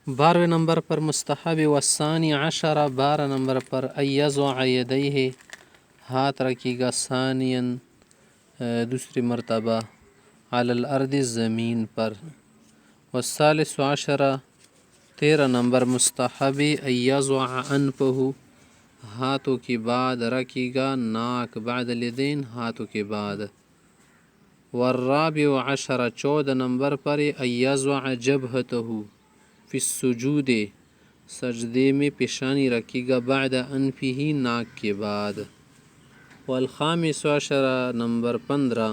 12 number پر مستحب والثانی عشر، 12 number پر ایضع یدیہ، ہاتھ رکھے گا ثانیاً دوسری مرتبہ علی الارض زمین پر۔ والثالث عشر، 13 نمبر مستحب ایضع انفہ، ہاتھوں کے بعد رکھے گا ناک بعد الیدین، ہاتھوں کے بعد۔ والرابع عشر، 14 نمبر پر ایضع جبہتہ فی السجود، سجدے میں پیشانی رکھے گا بعد انفہ، ناک کے بعد۔ والخامس عشر، نمبر 15،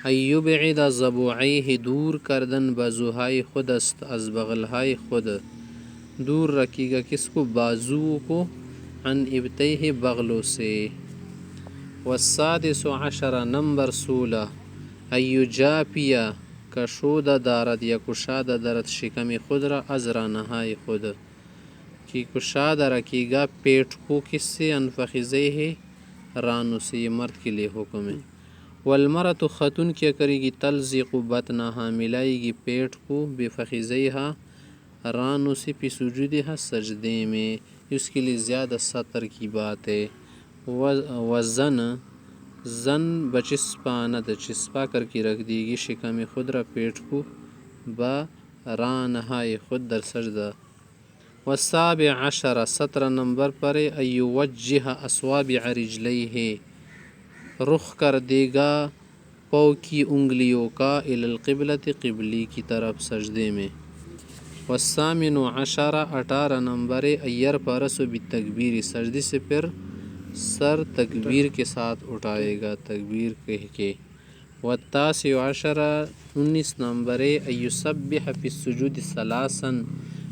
ان یبعد ضبعیہ، دور کردن بازوہائے خود است، از بغلہائے خود، دور رکھے گا کس کو؟ بازو کو، عن ابطیہ، بغلوں سے۔ والسادس عشر، نمبر 16، ان یجافی، کشودہ دارد یا کشادہ دارد شکم خود را، از رانہائے خود، کہ کشادہ رکھے گا پیٹ کو کس سے؟ عن فخذیہ، رانوں سے، یہ مرد کے لیے حکم ہے۔ والمرأة، خاتون کیا کرے گی؟ تلزق بطنہا، ملائے گی پیٹ کو، بفخذیہا، رانوں سے، فی سجودہا، سجدے میں، اس کے لیے زیادہ سطر کی بات ہے۔ وزن، زن بچسپانا، چسپا کر کے رکھ دی گی شکم خود را، پیٹ کو، با رانہائے خود، در سجدہ۔ والسابع عشر، 17 نمبر پر ان یوجہ اصابع رجلیہ، رخ کر دے گا پاؤں کی انگلیوں کا، الی القبلۃ، قبلے کی طرف، سجدے میں۔ والثامن عشر، 18 نمبر ان یرفع رأسہ بالتکبیر، سجدے سے پھر سر تکبیر کے ساتھ اٹھائے گا، تکبیر کہہ کے۔ والتاسع عشر، 19 نمبر ان یسبح فی السجود ثلاثا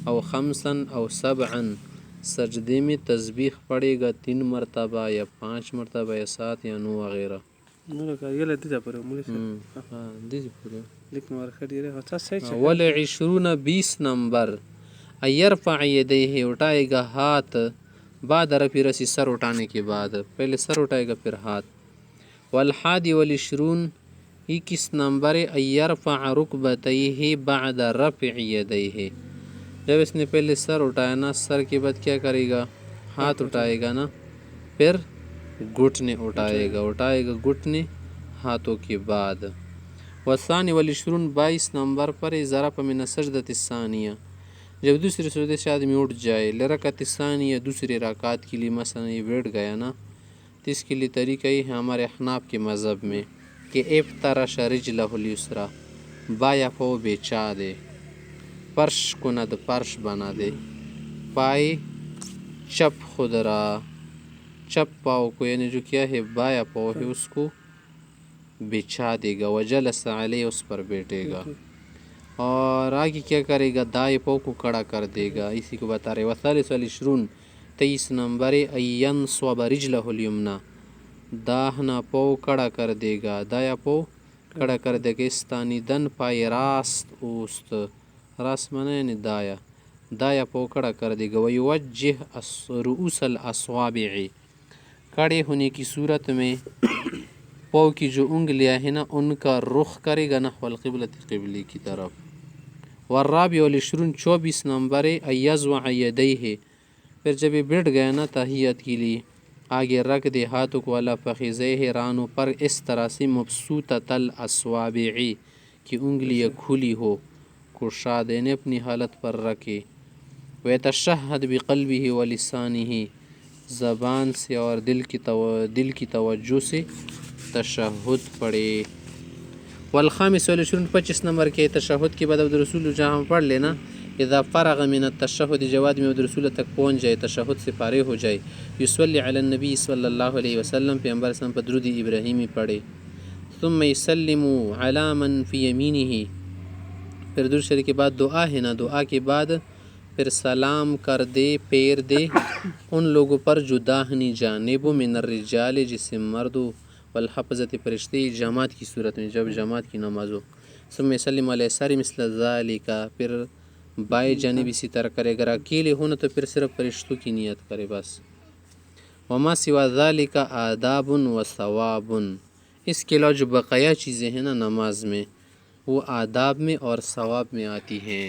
او خمسا او سبعا، سجدے میں تسبیح پڑھے گا 3 مرتبہ یا 5 مرتبہ یا 7 یا 9 وغیرہ۔ والعشرون، 20 نمبر، ان یرفع یدیہ، اٹھائے گا ہاتھ، بعد رفع رأسہ، سر اٹھانے کے بعد، پہلے سر اٹھائے گا پھر ہاتھ۔ والحادی والعشرون، 21 نمبر، ان یرفع رکبتیہ بعد رفع یدیہ، جب اس نے پہلے سر اٹھایا نا، سر کے بعد کیا کرے گا؟ ہاتھ اٹھائے گا نا، پھر گھٹنے اٹھائے گا گھٹنے ہاتھوں کے بعد۔ والثانی والعشرون، 22 نمبر پر ضرب من السجدۃ الثانیہ، جب دوسری سجدے سے آدمی اٹھ جائے، لرکعۃ الثانیہ، دوسری رکعت کے لیے، مثلا یہ بیٹھ گیا نا، تو اس کے لیے طریقہ یہ ہے ہمارے احناف کے مذہب میں کہ افترش رجلہ الیسریٰ، بایاں پاؤں بچھا دے، فرش کند، فرش بنا دے، پائے چپ خود را، چپ پاؤں کو، یعنی جو کیا ہے بایاں پاؤں ہے اس کو بچھا دے گا، وجلس علیہ، اس پر بیٹھے گا، اور آگے کیا کرے گا؟ دائیں پاؤں کو کھڑا کر دے گا، اسی کو بتا رہے۔ والثالث والعشرون، 23 نمبر، ان ینصب رجلہ الیمنیٰ، داہنا پاؤں کھڑا کر دے گا، دایاں پاؤں کھڑا کر دے گا، استانیدن پائے راست اوست، راست مانا یعنی دایاں پاؤں کھڑا کر دے گا۔ ویوجہ رؤوس الاصابع، کھڑے ہونے کی صورت میں پاؤں کی جو انگلیاں ہیں نا، ان کا رخ کرے گا نحو القبلۃ، قبلے کی طرف۔ والرابع والعشرون، 24 نمبر، ان یضع یدیہ، پھر جب یہ بیٹھ گیا نا تحیت کے لیے، آگے رکھ دے ہاتھوں کو علی فخذیہ، رانوں پر، اس طرح سے مبسوطۃ الاصابع، کہ انگلیاں کھلی ہو، کشادہ نے اپنی حالت پر رکھے۔ ویتشہد بقلبہ ولسانہ، زبان سے اور دل کی توجہ سے تشہد پڑھے۔ والخامس والعشرون، 25 نمبر کے تشہد کے بعد عبد الرسول جہاں ہم پڑھ لینا، اذا فرغ من التشہد، جب آدمی عبد الرسول تک پہنچ جائے، تشہد سے فارغ ہو جائے، یصلی علی النبی صلی اللہ علیہ وسلم، پیغمبر صلی اللہ علیہ وسلم پر درود ابراہیمی پڑھے۔ ثم یسلم علی من فی یمینہ، پھر درود شریف کے بعد دعا ہے نا، دعا کے بعد پھر سلام کر دے، پیر دے ان لوگوں پر جو داہنی جانب، من الرجال، جس سے مردوں، والحفظۃ، فرشتے، جماعت کی صورت میں، جب جماعت کی نماز ہو۔ ثم یسلم علی یسارہ مثل ذالک، پھر بائیں جانب اسی طرح کرے، اگر اکیلے ہونا تو پھر صرف فرشتوں کی نیت کرے بس۔ وما سوى ذلك آداب و ثواب، اس کے علاوہ جو بقایا چیزیں ہیں نا نماز میں، وہ آداب میں اور ثواب میں آتی ہیں۔